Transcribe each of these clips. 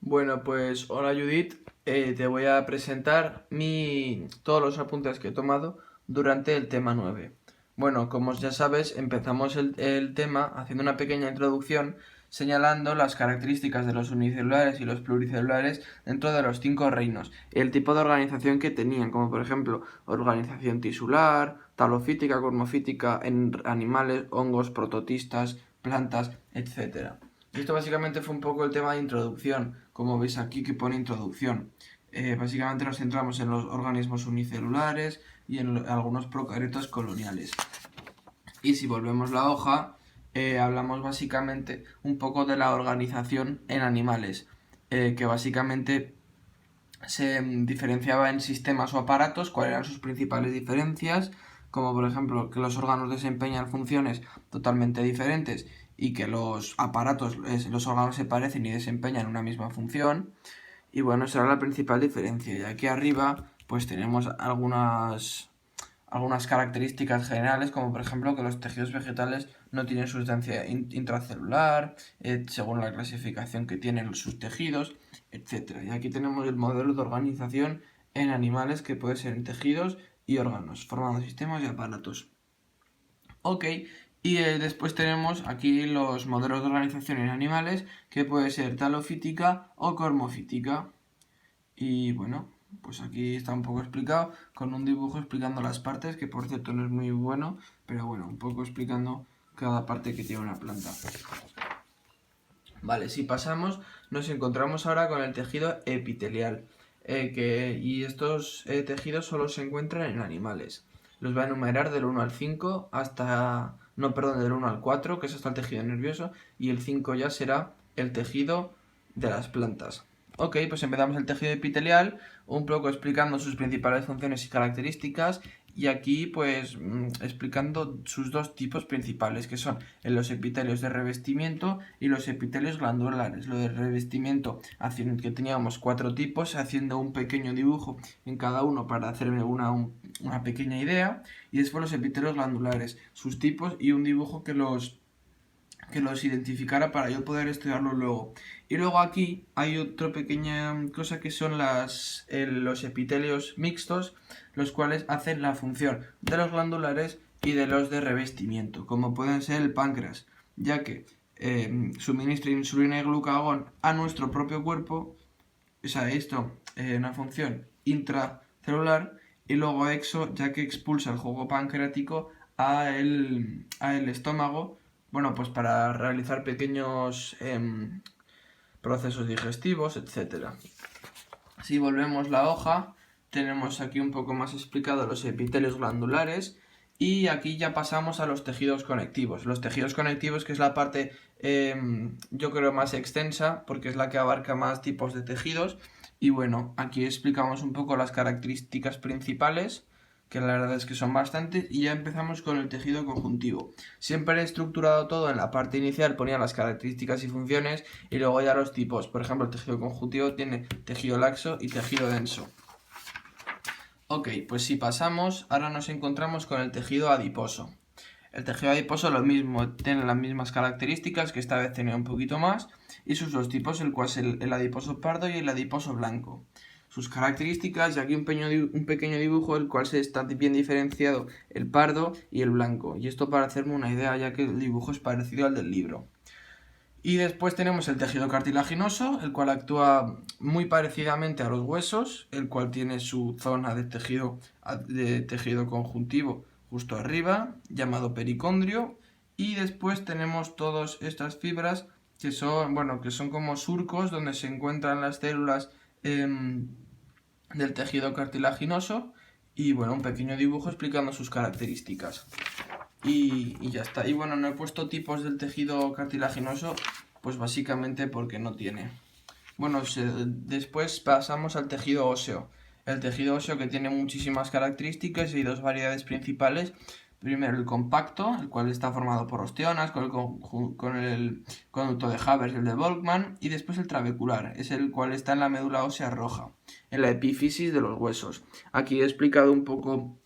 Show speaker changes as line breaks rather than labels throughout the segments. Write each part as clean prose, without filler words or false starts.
Bueno, pues hola Judith. Te voy a presentar todos los apuntes que he tomado durante el tema 9. Bueno, como ya sabes, empezamos el tema haciendo una pequeña introducción señalando las características de los unicelulares y los pluricelulares dentro de los 5 reinos, el tipo de organización que tenían, como por ejemplo organización tisular, talofítica, cormofítica en animales, hongos, prototistas, plantas, etc. Y esto básicamente fue un poco el tema de introducción, como veis aquí que pone introducción. Básicamente nos centramos en los organismos unicelulares y en algunos procariotas coloniales. Y si volvemos la hoja, hablamos básicamente un poco de la organización en animales, que básicamente se diferenciaba en sistemas o aparatos, cuáles eran sus principales diferencias, como por ejemplo que los órganos desempeñan funciones totalmente diferentes y que los aparatos, los órganos se parecen y desempeñan una misma función. Y bueno, esa era la principal diferencia. Y aquí arriba pues tenemos algunas características generales, como por ejemplo que los tejidos vegetales no tienen sustancia intracelular, según la clasificación que tienen sus tejidos, etc. Y aquí tenemos el modelo de organización en animales, que puede ser en tejidos y órganos, formando sistemas y aparatos. Ok, y después tenemos aquí los modelos de organización en animales, que puede ser talofítica o cormofítica. Y bueno, pues aquí está un poco explicado, con un dibujo explicando las partes, que por cierto no es muy bueno, pero bueno, un poco explicando cada parte que tiene una planta. Vale, si pasamos, nos encontramos ahora con el tejido epitelial, y estos tejidos solo se encuentran en animales. Los voy a enumerar del 1 al 5 hasta... No, perdón, del 1 al 4, que es hasta el tejido nervioso, y el 5 ya será el tejido de las plantas. Ok, pues empezamos el tejido epitelial, un poco explicando sus principales funciones y características, y aquí pues explicando sus dos tipos principales, que son los epitelios de revestimiento y los epitelios glandulares. Lo de revestimiento, haciendo que teníamos 4 tipos, haciendo un pequeño dibujo en cada uno para hacerme una pequeña idea, y después los epitelios glandulares, sus tipos y un dibujo que los identificara para yo poder estudiarlo luego. Y luego aquí hay otra pequeña cosa, que son los epitelios mixtos, los cuales hacen la función de los glandulares y de los de revestimiento, como pueden ser el páncreas, ya que suministra insulina y glucagón a nuestro propio cuerpo, o sea, esto una función intracelular, y luego exo, ya que expulsa el jugo pancreático a el estómago, bueno, pues para realizar pequeños procesos digestivos, etc. Si volvemos la hoja, tenemos aquí un poco más explicado los epitelios glandulares, y aquí ya pasamos a los tejidos conectivos. Los tejidos conectivos, que es la parte yo creo más extensa, porque es la que abarca más tipos de tejidos. Y bueno, aquí explicamos un poco las características principales, que la verdad es que son bastantes, y ya empezamos con el tejido conjuntivo. Siempre he estructurado todo en la parte inicial, ponía las características y funciones, y luego ya los tipos. Por ejemplo, el tejido conjuntivo tiene tejido laxo y tejido denso. Ok, pues si pasamos, ahora nos encontramos con el tejido adiposo. El tejido adiposo lo mismo, tiene las mismas características, que esta vez tiene un poquito más, y sus dos tipos, el cual es el adiposo pardo y el adiposo blanco. Sus características, y aquí un pequeño dibujo, el cual se está bien diferenciado el pardo y el blanco. Y esto para hacerme una idea, ya que el dibujo es parecido al del libro. Y después tenemos el tejido cartilaginoso, el cual actúa muy parecidamente a los huesos, el cual tiene su zona de tejido conjuntivo justo arriba, llamado pericondrio. Y después tenemos todas estas fibras que son, bueno, que son como surcos donde se encuentran las células del tejido cartilaginoso. Y bueno, un pequeño dibujo explicando sus características. Y ya está. Y bueno, no he puesto tipos del tejido cartilaginoso, pues básicamente porque no tiene. Bueno, después pasamos al tejido óseo. El tejido óseo, que tiene muchísimas características y dos variedades principales. Primero el compacto, el cual está formado por osteonas, con el conducto de Havers y el de Volkmann. Y después el trabecular, es el cual está en la médula ósea roja, en la epífisis de los huesos. Aquí he explicado un poco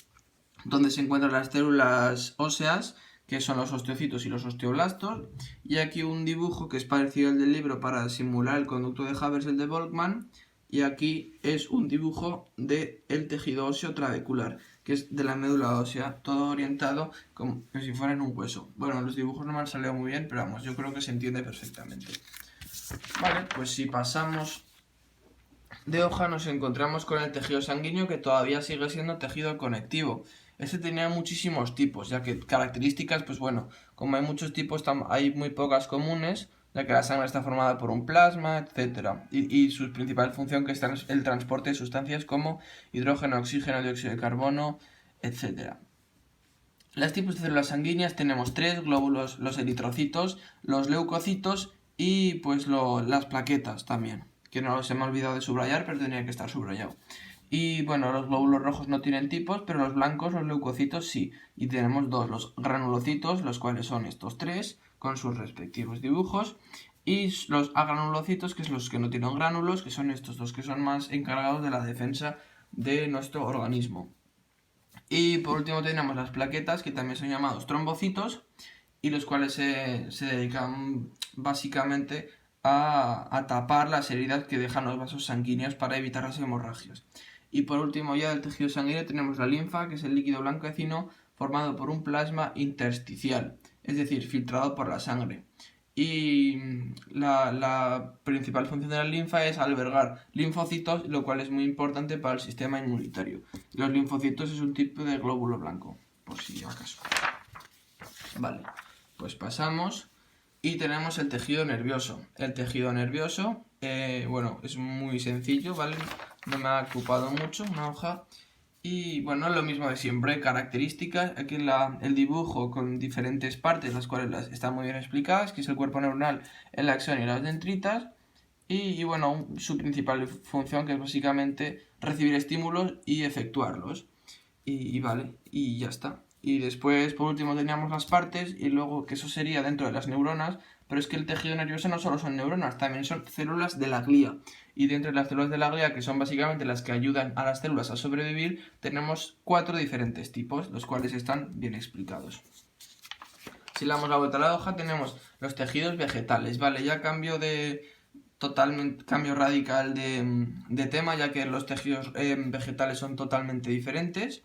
dónde se encuentran las células óseas, que son los osteocitos y los osteoblastos, y aquí un dibujo que es parecido al del libro para simular el conducto de Haber-Selt de Volkmann, y aquí es un dibujo del tejido óseo trabecular, que es de la médula ósea, todo orientado como si fuera en un hueso. Bueno, los dibujos no me han salido muy bien, pero vamos, yo creo que se entiende perfectamente. Vale, pues si pasamos de hoja nos encontramos con el tejido sanguíneo, que todavía sigue siendo tejido conectivo. Este tenía muchísimos tipos, ya que características, pues bueno, como hay muchos tipos, hay muy pocas comunes, ya que la sangre está formada por un plasma, etc. Y su principal función, que está en el transporte de sustancias como hidrógeno, oxígeno, dióxido de carbono, etc. Los tipos de células sanguíneas tenemos tres glóbulos: los eritrocitos, los leucocitos y pues las plaquetas también, que no se me ha olvidado de subrayar, pero tendría que estar subrayado. Y bueno, los glóbulos rojos no tienen tipos, pero los blancos, los leucocitos, sí. Y tenemos dos, los granulocitos, los cuales son estos tres, con sus respectivos dibujos. Y los agranulocitos, que son los que no tienen gránulos, que son estos dos, que son más encargados de la defensa de nuestro organismo. Y por último tenemos las plaquetas, que también son llamados trombocitos, y los cuales se dedican básicamente a tapar las heridas que dejan los vasos sanguíneos para evitar las hemorragias. Y por último ya del tejido sanguíneo tenemos la linfa, que es el líquido blanquecino formado por un plasma intersticial, es decir, filtrado por la sangre. Y la principal función de la linfa es albergar linfocitos, lo cual es muy importante para el sistema inmunitario. Los linfocitos es un tipo de glóbulo blanco, por si acaso. Vale, pues pasamos y tenemos el tejido nervioso. El tejido nervioso, bueno, es muy sencillo, ¿vale? No me ha ocupado mucho, una hoja. Y bueno, lo mismo de siempre, características. Aquí el dibujo con diferentes partes, las cuales están muy bien explicadas, que es el cuerpo neuronal, el axón y las dendritas. Y bueno, su principal función, que es básicamente recibir estímulos y efectuarlos. Y vale, y ya está. Y después, por último, teníamos las partes, y luego que eso sería dentro de las neuronas, pero es que el tejido nervioso no solo son neuronas, también son células de la glía. Y dentro de las células de la glía, que son básicamente las que ayudan a las células a sobrevivir, tenemos 4 diferentes tipos, los cuales están bien explicados. Si le damos la vuelta a la hoja, tenemos los tejidos vegetales, ¿vale? Ya cambio radical de tema, ya que los tejidos vegetales son totalmente diferentes.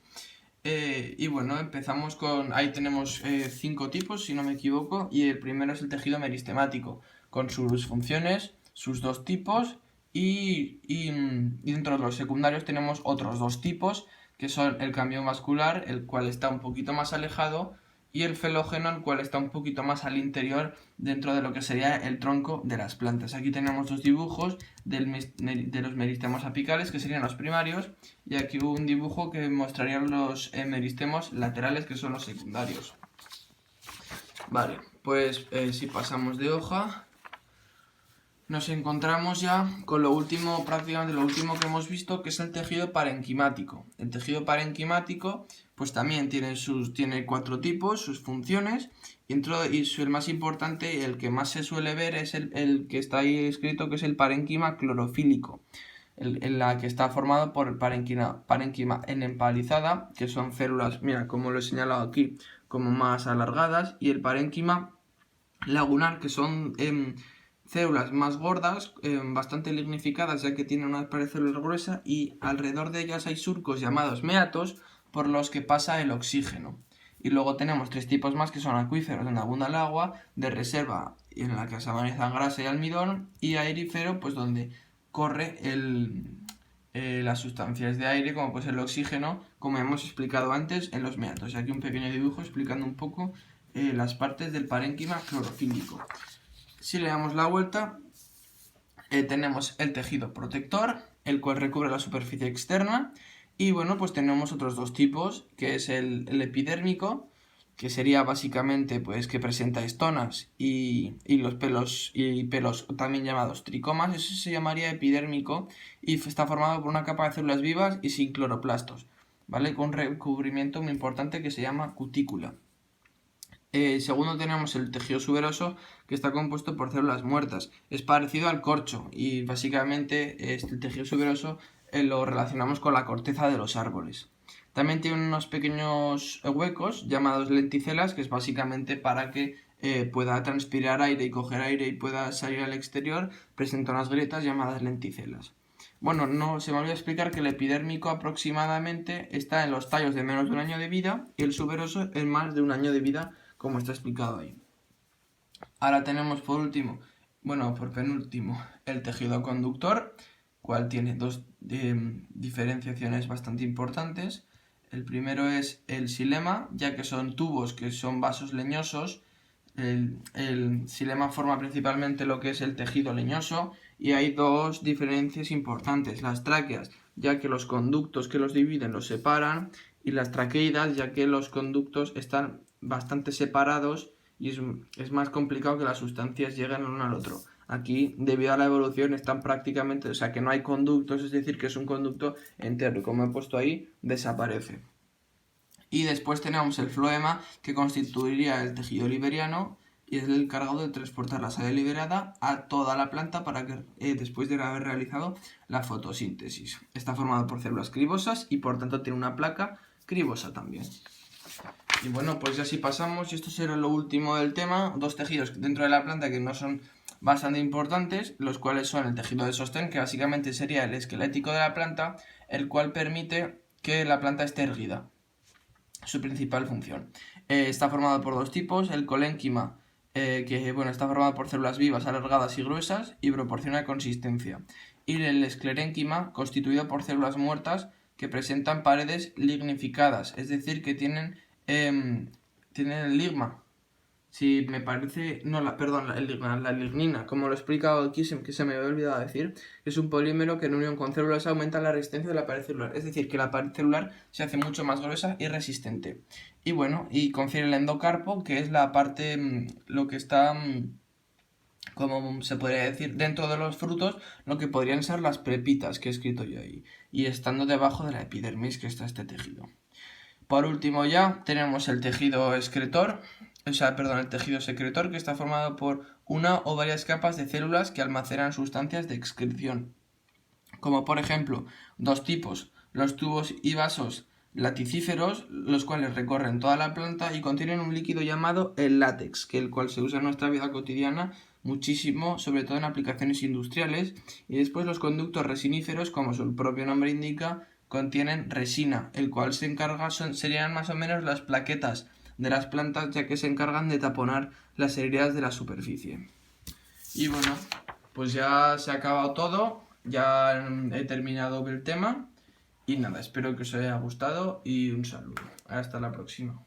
Y bueno, empezamos con... Ahí tenemos 5 tipos, si no me equivoco, y el primero es el tejido meristemático, con sus funciones, sus 2 tipos, y dentro de los secundarios tenemos otros 2 tipos, que son el cambio vascular, el cual está un poquito más alejado, y el felógeno, el cual está un poquito más al interior dentro de lo que sería el tronco de las plantas. Aquí tenemos 2 dibujos de los meristemos apicales, que serían los primarios, y aquí un dibujo que mostraría los meristemos laterales, que son los secundarios. Vale, pues si pasamos de hoja, nos encontramos ya con lo último, prácticamente lo último que hemos visto, que es el tejido parenquimático. El tejido parenquimático pues también tiene 4 tipos, sus funciones, y el más importante y el que más se suele ver es el que está ahí escrito, que es el parénquima clorofílico, en la que está formado por el parénquima empalizada, que son células, mira, como lo he señalado aquí, como más alargadas, y el parénquima lagunar, que son células más gordas, bastante lignificadas, ya que tienen una pared celular gruesa, y alrededor de ellas hay surcos llamados meatos por los que pasa el oxígeno. Y luego tenemos 3 tipos más, que son acuíferos, donde abunda el agua, de reserva, en la que se amanezan grasa y almidón, y aerífero, pues donde corre las sustancias de aire, como puede ser el oxígeno, como hemos explicado antes en los meatos. Y aquí un pequeño dibujo explicando un poco las partes del parénquima clorofílico. Si le damos la vuelta, tenemos el tejido protector, el cual recubre la superficie externa, y bueno, pues tenemos otros 2 tipos, que es el epidérmico, que sería básicamente pues que presenta estonas y los pelos también llamados tricomas. Eso se llamaría epidérmico, y está formado por una capa de células vivas y sin cloroplastos, ¿vale? Con un recubrimiento muy importante que se llama cutícula. Segundo tenemos el tejido suberoso, que está compuesto por células muertas. Es parecido al corcho, y básicamente este tejido suberoso lo relacionamos con la corteza de los árboles. También tiene unos pequeños huecos llamados lenticelas, que es básicamente para que pueda transpirar aire y coger aire y pueda salir al exterior. Presenta unas grietas llamadas lenticelas. Bueno, no se me olvidó explicar que el epidérmico aproximadamente está en los tallos de menos de un año de vida y el suberoso en más de un año de vida, como está explicado ahí. Ahora tenemos por último, bueno, por penúltimo, el tejido conductor, cual tiene dos diferenciaciones bastante importantes. El primero es el xilema, ya que son tubos que son vasos leñosos. El xilema forma principalmente lo que es el tejido leñoso y hay dos diferencias importantes. Las tráqueas, ya que los conductos que los dividen los separan, y las traqueidas, ya que los conductos están bastante separados y es más complicado que las sustancias lleguen uno al otro. Aquí, debido a la evolución, están prácticamente, o sea, que no hay conductos, es decir, que es un conducto entero y como he puesto ahí, desaparece. Y después tenemos el floema, que constituiría el tejido liberiano y es el encargado de transportar la sal liberada a toda la planta para que después de haber realizado la fotosíntesis. Está formado por células cribosas y por tanto tiene una placa cribosa también. Y bueno, pues ya así pasamos, y esto será lo último del tema. Dos tejidos dentro de la planta que no son bastante importantes, los cuales son el tejido de sostén, que básicamente sería el esquelético de la planta, el cual permite que la planta esté erguida. Su principal función. Está formado por dos tipos, el colénquima, que bueno, está formado por células vivas alargadas y gruesas y proporciona consistencia. Y el esclerénquima, constituido por células muertas que presentan paredes lignificadas, es decir, que tienen el ligma. Si me parece, no, la lignina, como lo he explicado aquí, que se me había olvidado decir, es un polímero que en unión con células aumenta la resistencia de la pared celular, es decir, que la pared celular se hace mucho más gruesa y resistente. Y bueno, y confiere el endocarpo, que es la parte, lo que está, como se podría decir, dentro de los frutos, lo que podrían ser las prepitas que he escrito yo ahí, y estando debajo de la epidermis, que está este tejido. Por último ya tenemos el tejido excretor, el tejido secretor, que está formado por una o varias capas de células que almacenan sustancias de excreción, como por ejemplo dos tipos, los tubos y vasos laticíferos, los cuales recorren toda la planta y contienen un líquido llamado el látex, que el cual se usa en nuestra vida cotidiana muchísimo, sobre todo en aplicaciones industriales. Y después los conductos resiníferos, como su propio nombre indica, contienen resina, el cual serían más o menos las plaquetas de las plantas, ya que se encargan de taponar las heridas de la superficie. Y bueno, pues ya se ha acabado todo, ya he terminado el tema y nada, espero que os haya gustado y un saludo. Hasta la próxima.